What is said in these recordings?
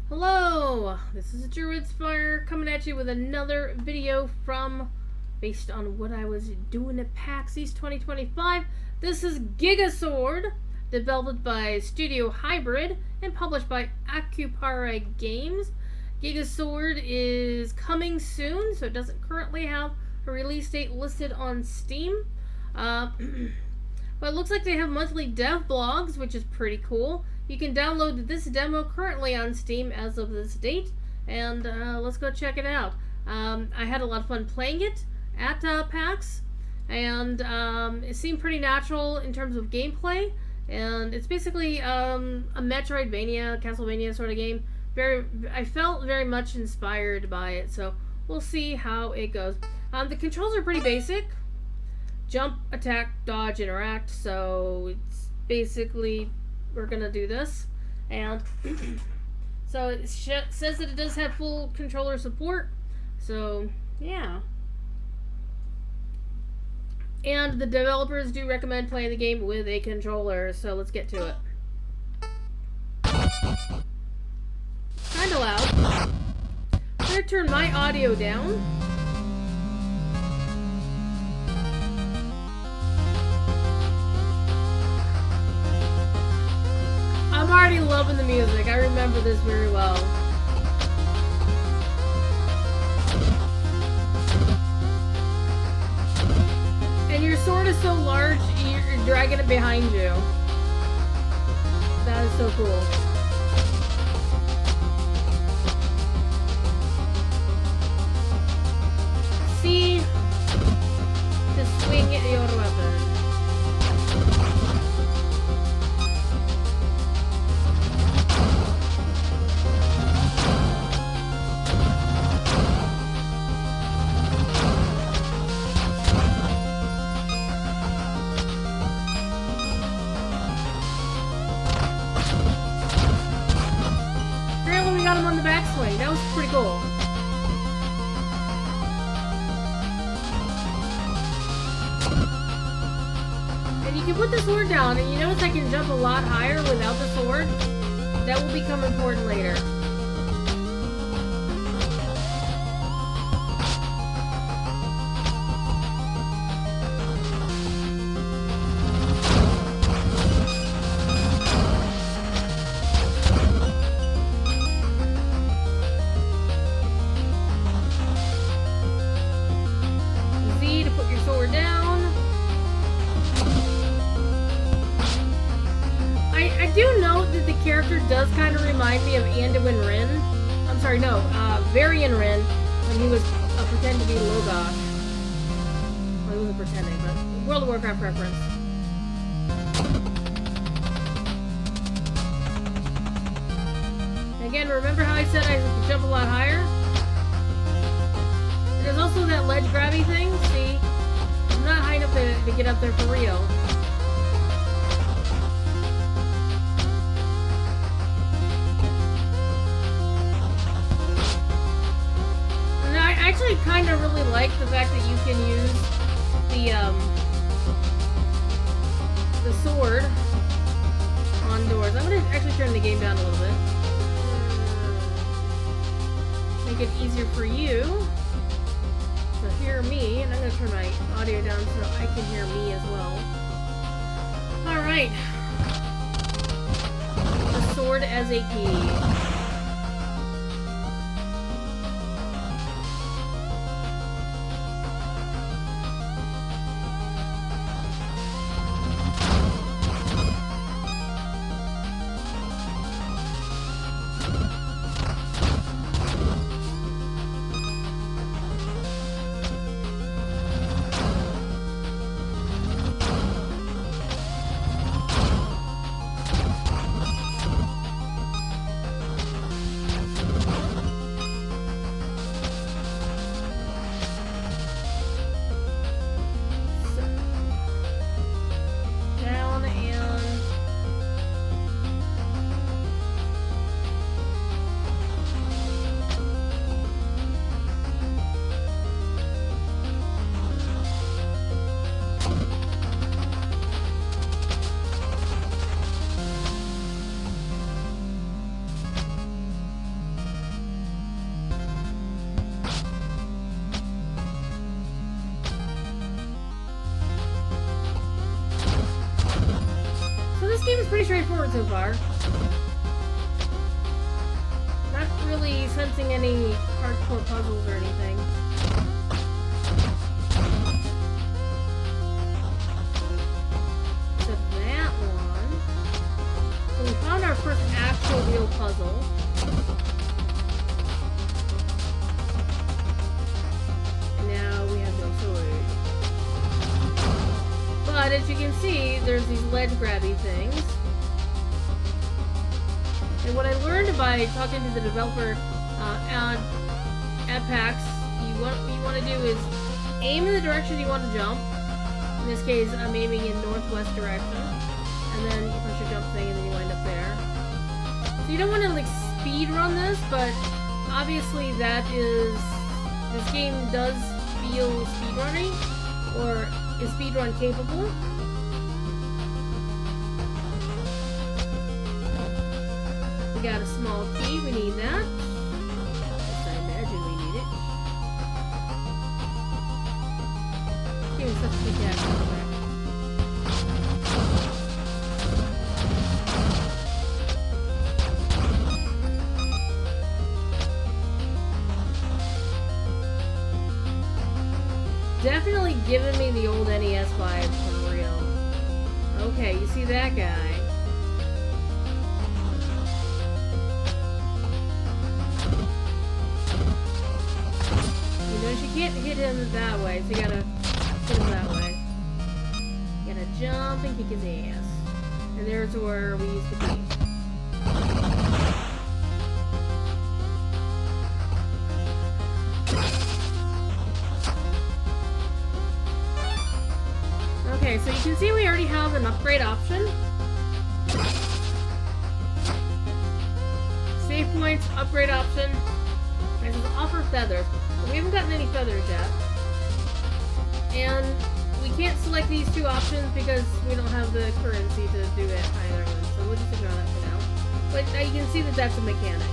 Hello, this is Druidsfire coming at you with another video based on what I was doing at PAX East 2025. This is Gigasword, developed by Studio Hybrid and published by Akupara Games. Gigasword is coming soon, so it doesn't currently have a release date listed on Steam. But it looks like they have monthly dev blogs, which is pretty cool. You can download this demo currently on Steam as of this date, and let's go check it out. I had a lot of fun playing it at PAX, and it seemed pretty natural in terms of gameplay, and it's basically a Metroidvania, Castlevania sort of game. I felt very much inspired by it, so we'll see how it goes. The controls are pretty basic. Jump, attack, dodge, interact, so it's basically we're gonna do this, and so it says that it does have full controller support, so yeah, and the developers do recommend playing the game with a controller, so let's get to it. Kinda loud. I'm gonna turn my audio down. I'm already loving the music. I remember this very well. And your sword is so large, you're dragging it behind you. That is so cool. C to swing your weapon. Got him on the backswing. That was pretty cool. And you can put the sword down, and you notice I can jump a lot higher without the sword. That will become important later. I do note that the character does kind of remind me of Anduin Rin. I'm sorry, no, Varian Rin, when he was pretending to be Logos. Well, he wasn't pretending, but World of Warcraft reference. Again, remember how I said I could jump a lot higher? There's also that ledge grabby thing, see? I'm not high enough to get up there for real. I actually kind of really like the fact that you can use the sword on doors. I'm gonna actually turn the game down a little bit. Make it easier for you to hear me, and I'm gonna turn my audio down so I can hear me as well. Alright. The sword as a key. straightforward so far. Not really sensing any hardcore puzzles or anything. Except that one. So we found our first actual real puzzle. And now we have no sword. But as you can see, there's these ledge grabby things. And what I learned by talking to the developer at PAX, what you want to do is aim in the direction you want to jump. In this case, I'm aiming in northwest direction. And then you push your jump thing and then you wind up there. So you don't want to like speed run this, but obviously this game does feel speedrunning, or is speedrun capable. We got a small key, we need that. Yes, I imagine we need it. Give me such a big action back. Definitely giving me the old NES vibes for real. Okay, you see that guy. You notice you can't hit him that way, so you gotta hit him that way. You gotta jump and kick his ass. And there's where we used to be. Okay, so you can see we already have an upgrade option. Save points, upgrade option. It says offer feathers. But we haven't gotten any feathers yet. And we can't select these two options because we don't have the currency to do it either one. So we'll just ignore that for now. But now you can see that that's a mechanic.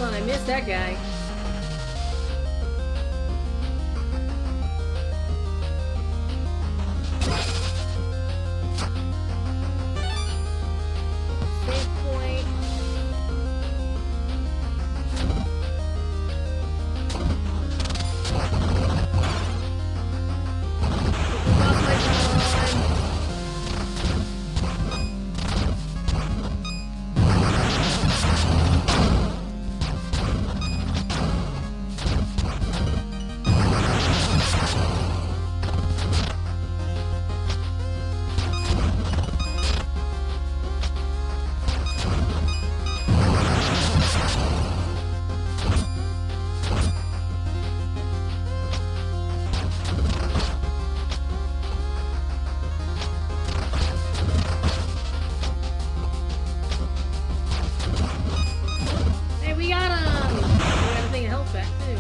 I missed that guy. Save point. Lost my time. We got a thing of health back too.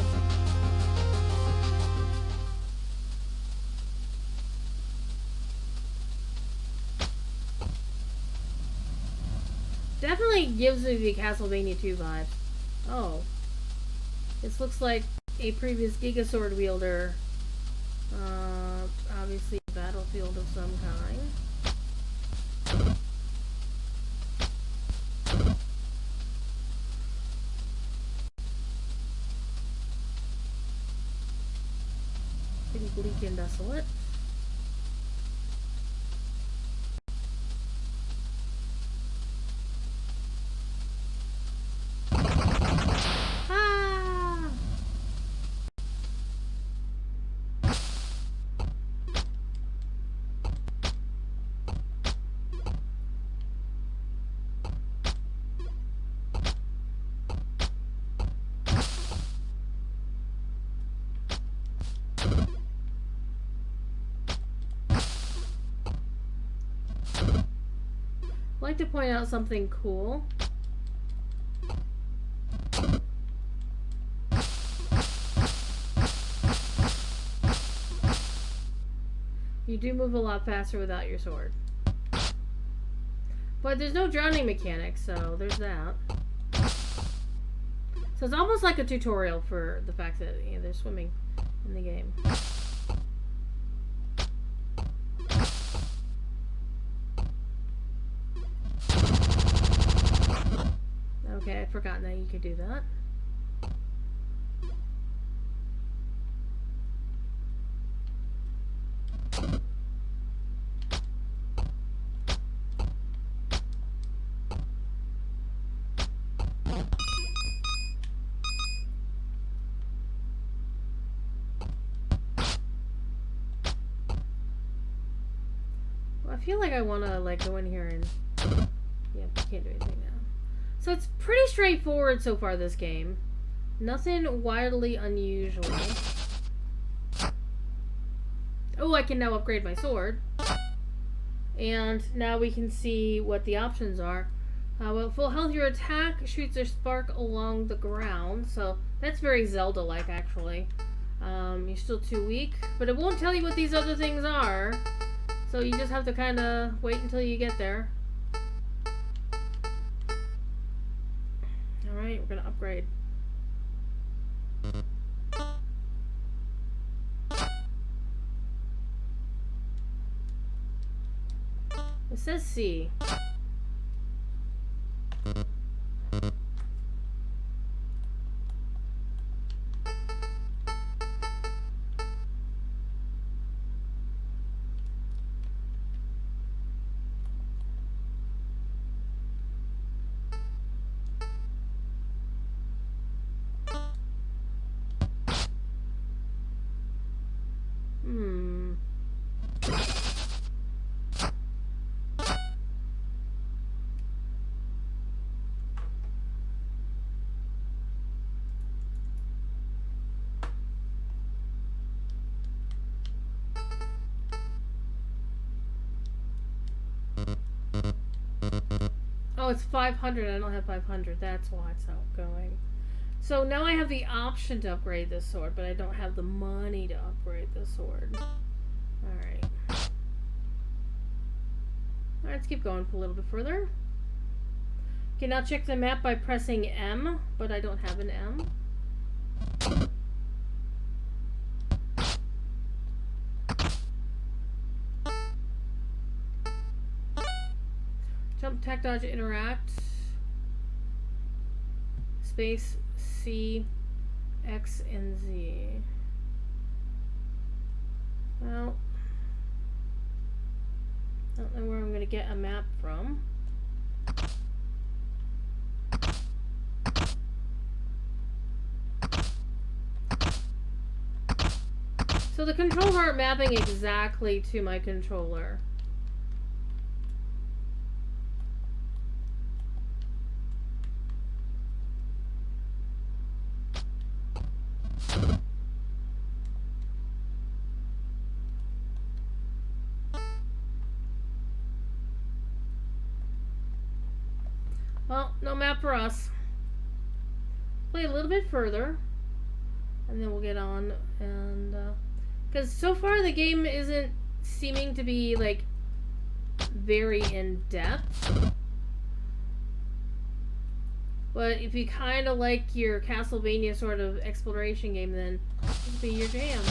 Definitely gives me the Castlevania 2 vibes. Oh. This looks like a previous Gigasword wielder. Obviously a battlefield of some kind. Bleak and desolate. Ah! like to point out something cool. You do move a lot faster without your sword. But there's no drowning mechanic, so there's that. So it's almost like a tutorial for the fact that, you know, they're swimming in the game. Okay, I'd forgotten that you could do that. I feel like I want to like go in here and yeah, can't do anything now. So it's pretty straightforward so far, this game. Nothing wildly unusual. Oh, I can now upgrade my sword. And now we can see what the options are. Well, full health, your attack shoots a spark along the ground. So that's very Zelda-like, actually. You're still too weak. But it won't tell you what these other things are. So you just have to kind of wait until you get there. Alright, we're going to upgrade. It says C. Oh, it's 500. I don't have 500. That's why it's not going. So now I have the option to upgrade this sword, but I don't have the money to upgrade the sword. Alright. Alright, let's keep going a little bit further. Okay, now check the map by pressing M, but I don't have an M. Jump, attack, dodge, interact. Space, C, X, and Z. Well, I don't know where I'm going to get a map from. So the controls aren't mapping exactly to my controller. Well, no map for us. Play a little bit further, and then we'll get on. And because so far the game isn't seeming to be like very in depth. But if you kind of like your Castlevania sort of exploration game, then this would be your jam.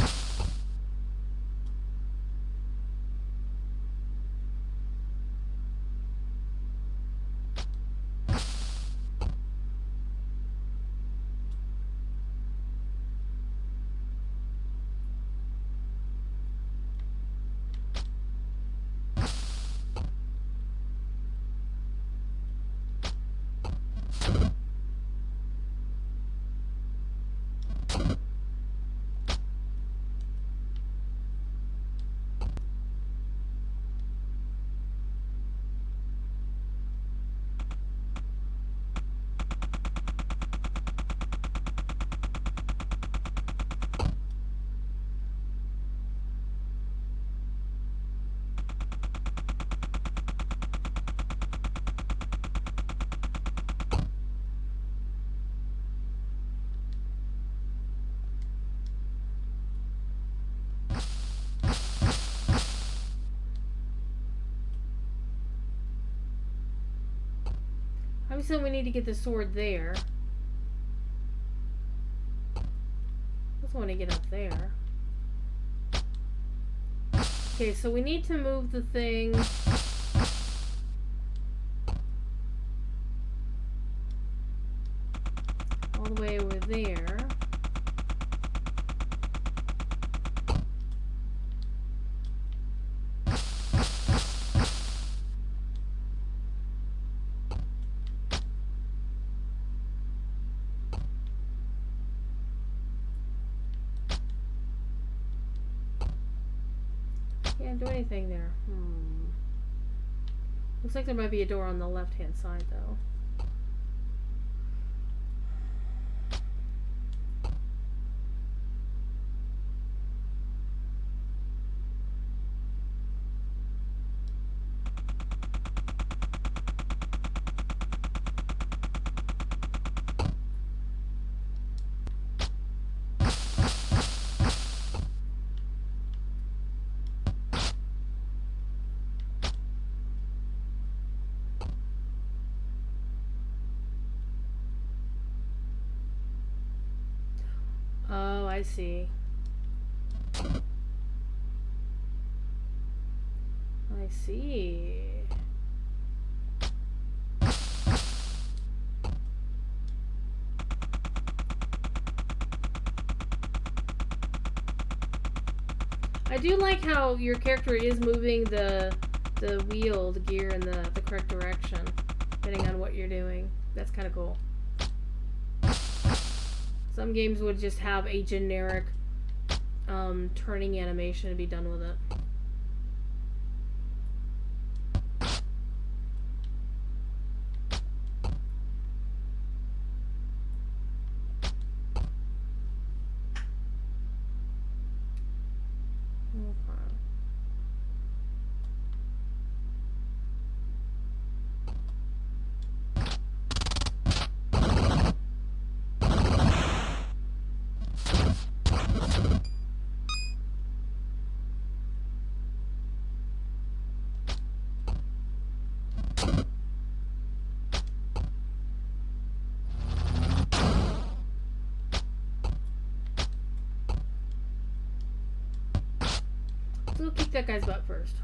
Obviously, we need to get the sword there. Also want to get up there. Okay, so we need to move the thing all the way over there. Can't do anything there. Looks like there might be a door on the left-hand side, though. Oh, I see. I see. I do like how your character is moving the wheel, the gear in the correct direction, depending on what you're doing. That's kind of cool. Some games would just have a generic turning animation to be done with it. So we'll kick that guy's butt first.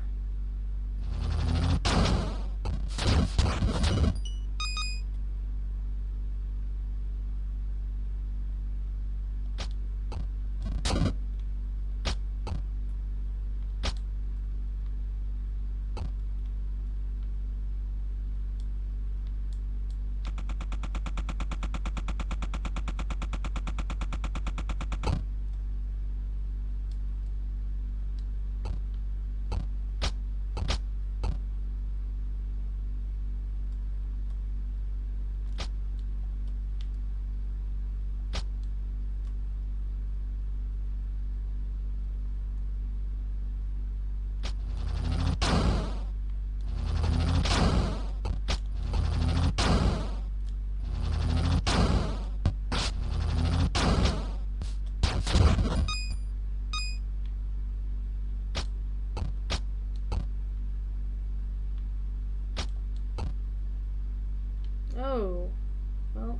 Oh, well.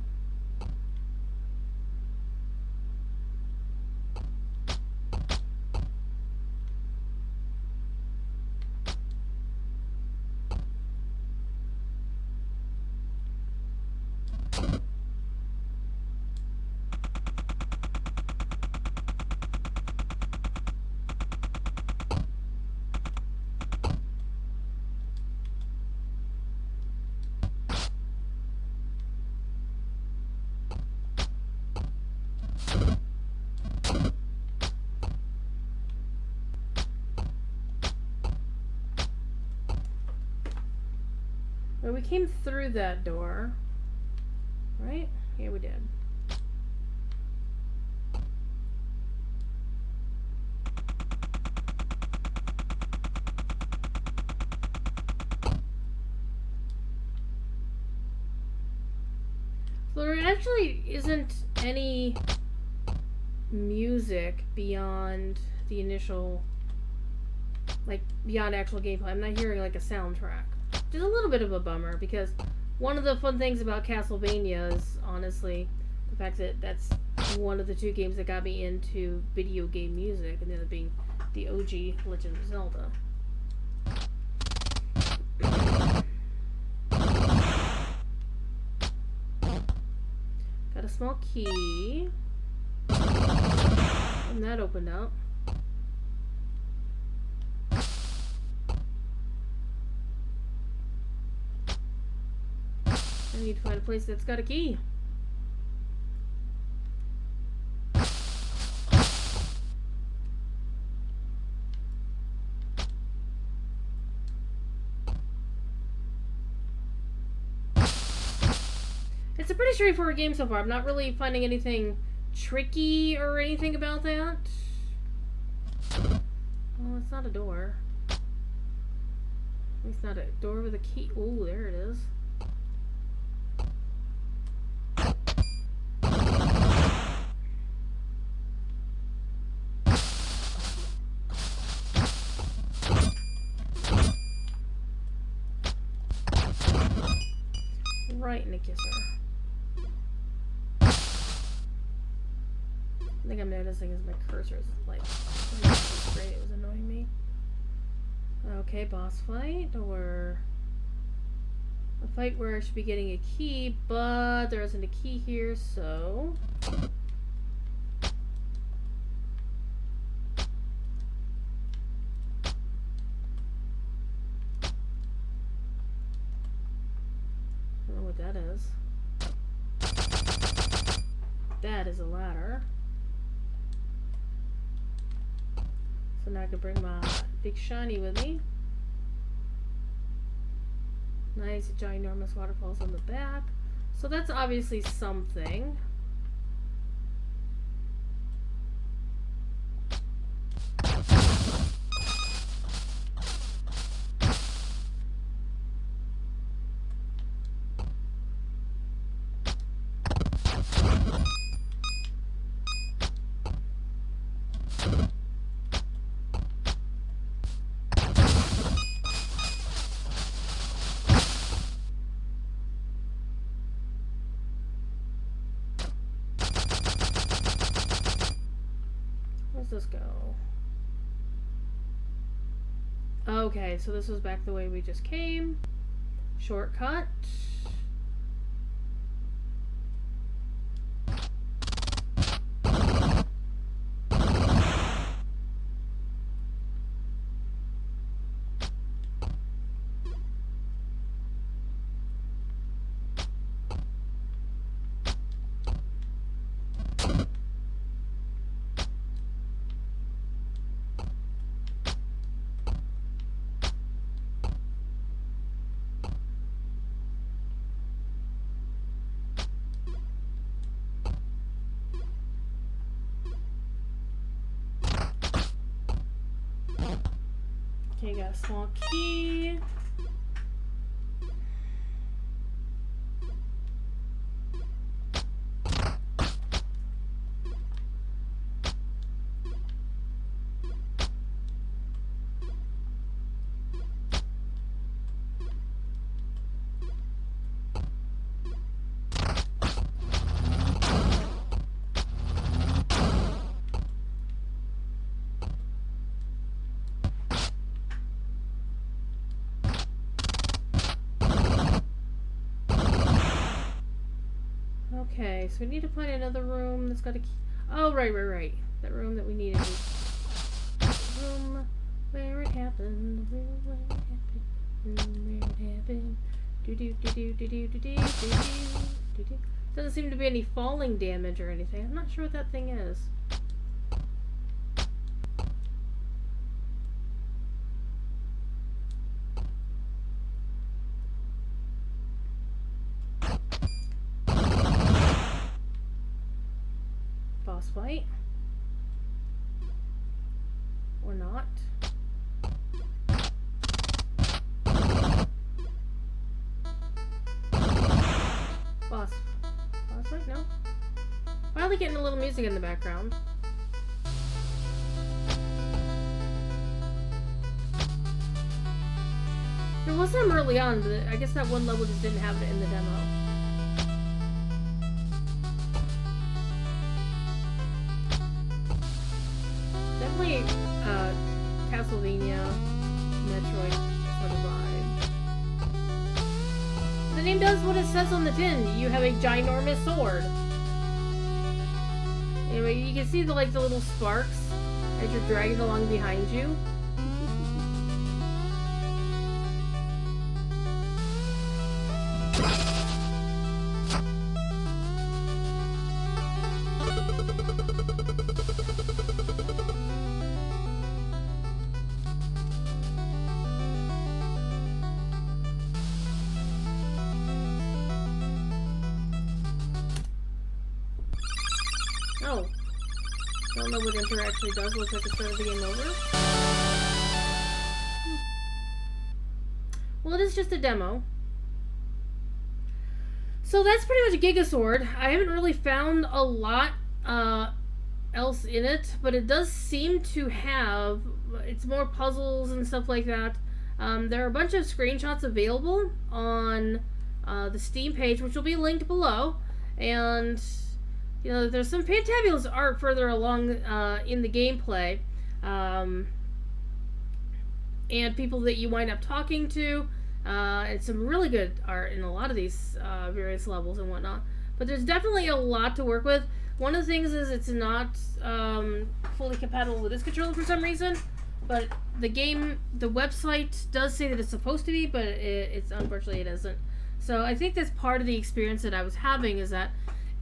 Well, we came through that door, right? Yeah, we did. So there actually isn't any music beyond the initial, like, beyond actual gameplay. I'm not hearing, like, a soundtrack. Which is a little bit of a bummer, because one of the fun things about Castlevania is, honestly, the fact that that's one of the two games that got me into video game music, and the other being the OG Legend of Zelda. Got a small key. And that opened up. I need to find a place that's got a key. It's a pretty straightforward game so far. I'm not really finding anything tricky or anything about that. Oh, it's not a door. It's not a door with a key. Oh, there it is. Right in the kisser. The thing I'm noticing is my cursor is like straight. It was annoying me. Okay, boss fight or a fight where I should be getting a key, but there isn't a key here, so I don't know what that is. That is a ladder. So now I can bring my big shiny with me. Nice ginormous waterfalls on the back. So that's obviously something. This go? Okay, so this was back the way we just came. Shortcut. Okay, got a small key. Okay, so we need to find another room that's got a key. Oh, right. That room that we needed. Room where it happened. Room where it happened. Room where it happened. Do. Doesn't seem to be any falling damage or anything. I'm not sure what that thing is. Boss fight. Or not. Boss fight? No. Finally getting a little music in the background. There was some early on, but I guess that one level just didn't have it in the demo. Definitely Castlevania, Metroid sort of vibe. The name does what it says on the tin. You have a ginormous sword. Anyway, you can see the little sparks as you're dragging along behind you. Oh. Don't know what enter actually does. Looks like it started the game over. Well, it is just a demo. So that's pretty much Gigasword. I haven't really found a lot else in it, but it does seem to have... It's more puzzles and stuff like that. There are a bunch of screenshots available on the Steam page, which will be linked below. And... you know, there's some fantabulous art further along in the gameplay, and people that you wind up talking to, and some really good art in a lot of these various levels and whatnot. But there's definitely a lot to work with. One of the things is it's not fully compatible with this controller for some reason, but the website does say that it's supposed to be, but it's unfortunately it isn't. So I think that's part of the experience that I was having, is that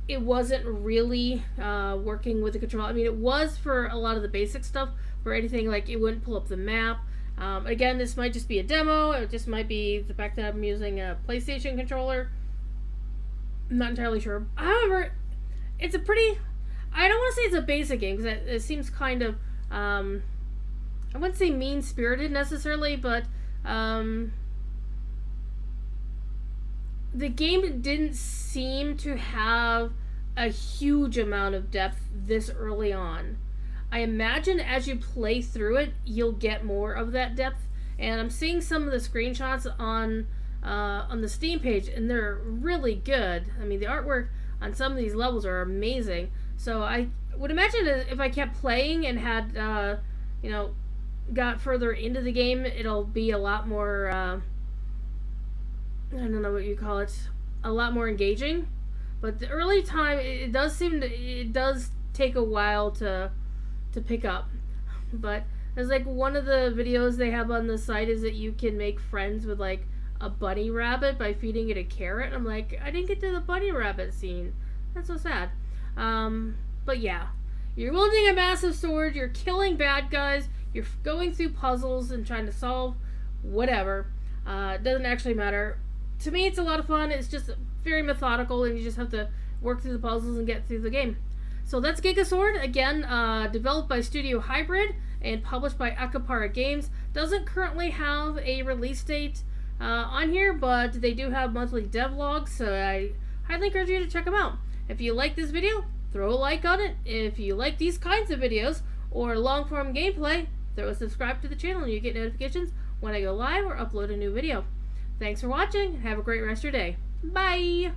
it wasn't really working with the controller. I mean, it was for a lot of the basic stuff, for anything like it wouldn't pull up the map. Again, this might just be a demo. It just might be the fact that I'm using a PlayStation controller. I'm not entirely sure. However, it's a pretty... I don't want to say it's a basic game, because it seems kind of... I wouldn't say mean-spirited necessarily, but... the game didn't seem to have a huge amount of depth this early on. I imagine as you play through it, you'll get more of that depth. And I'm seeing some of the screenshots on the Steam page, and they're really good. I mean, the artwork on some of these levels are amazing. So I would imagine that if I kept playing and had, got further into the game, it'll be a lot more... I don't know what you call it, a lot more engaging. But the early time, it does take a while to pick up. But there's one of the videos they have on the site is that you can make friends with a bunny rabbit by feeding it a carrot. I'm like, I didn't get to the bunny rabbit scene. That's so sad. But yeah, you're wielding a massive sword, you're killing bad guys, you're going through puzzles and trying to solve whatever. It doesn't actually matter. To me, it's a lot of fun. It's just very methodical, and you just have to work through the puzzles and get through the game. So that's Gigasword. Again, developed by Studio Hybrid and published by Akupara Games. Doesn't currently have a release date on here, but they do have monthly devlogs, so I highly encourage you to check them out. If you like this video, throw a like on it. If you like these kinds of videos or long-form gameplay, throw a subscribe to the channel and you get notifications when I go live or upload a new video. Thanks for watching. Have a great rest of your day. Bye!